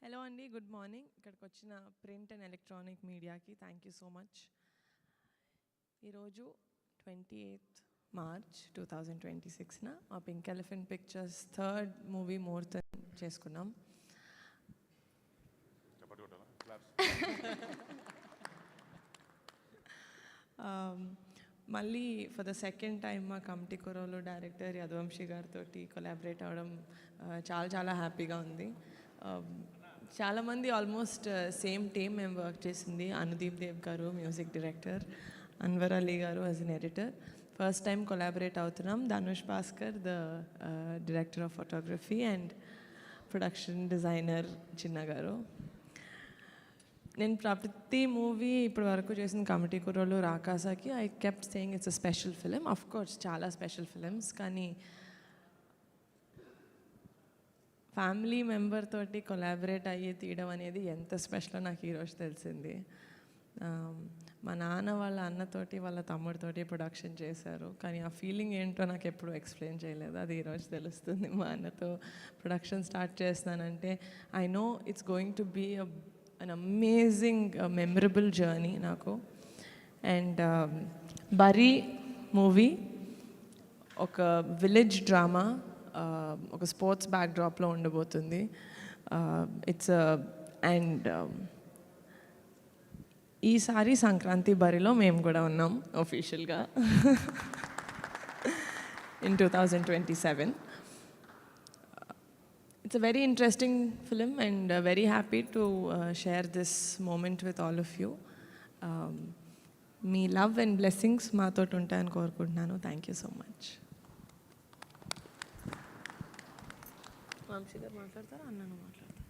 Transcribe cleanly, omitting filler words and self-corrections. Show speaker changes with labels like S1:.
S1: Hello అండి, good morning. ఇక్కడికి వచ్చిన ప్రింట్ అండ్ ఎలక్ట్రానిక్ మీడియాకి థ్యాంక్ యూ సో మచ్. ఈరోజు 28th March 2026న మా pink elephant pictures third movie ముహూర్తం చేసుకున్నాం. మళ్ళీ ఫర్ ద సెకండ్ టైం మా కమిటీ కురోలో డైరెక్టర్ యదువంశీ గారితో కొలాబరేట్ అవ్వడం చాలా చాలా హ్యాపీగా ఉంది. చాలామంది ఆల్మోస్ట్ సేమ్ టీమ్ మేము వర్క్ చేసింది. అనుదీప్ దేవ్ గారు మ్యూజిక్ డైరెక్టర్, అన్వర్ అలీ గారు as an editor. First time collaborate అవుతున్నాం. Dhanush Bhaskar the director of photography and production designer Chinna గారు. నేను ప్రతి మూవీ ఇప్పటి వరకు చేసిన కమిటీ కుర్రోలు రాకాసాకి I kept saying it's a special film. Of course చాలా స్పెషల్ ఫిలిమ్స్, కానీ ఫ్యామిలీ మెంబర్ తోటి కొలాబరేట్ అయ్యి తీయడం అనేది ఎంత స్పెషలో నాకు ఈరోజు తెలిసింది. మా నాన్న వాళ్ళ అన్నతోటి వాళ్ళ తమ్ముడితోటి ప్రొడక్షన్ చేశారు, కానీ ఆ ఫీలింగ్ ఏంటో నాకు ఎప్పుడు ఎక్స్ప్లెయిన్ చేయలేదు. అది ఈరోజు తెలుస్తుంది. మా అన్నతో ప్రొడక్షన్ స్టార్ట్ చేస్తానంటే I know it's going to be an amazing memorable journey నాకు. అండ్ బరీ మూవీ ఒక విలేజ్ డ్రామా, ఒక స్పోర్ట్స్ బ్యాక్డ్రాప్లో ఉండబోతుంది. ఇట్స్ అండ్ ఈసారి సంక్రాంతి బరిలో మేము కూడా ఉన్నాం ఒఫీషియల్గా in 2027. It's a very interesting film and very happy to share this moment with all of you. మీ లవ్ అండ్ బ్లెస్సింగ్స్ మాతో ఉంటాయని కోరుకుంటున్నాను. Thank you so much. Vamsi గారు మాట్లాడతారా, అన్నను మాట్లాడతారా?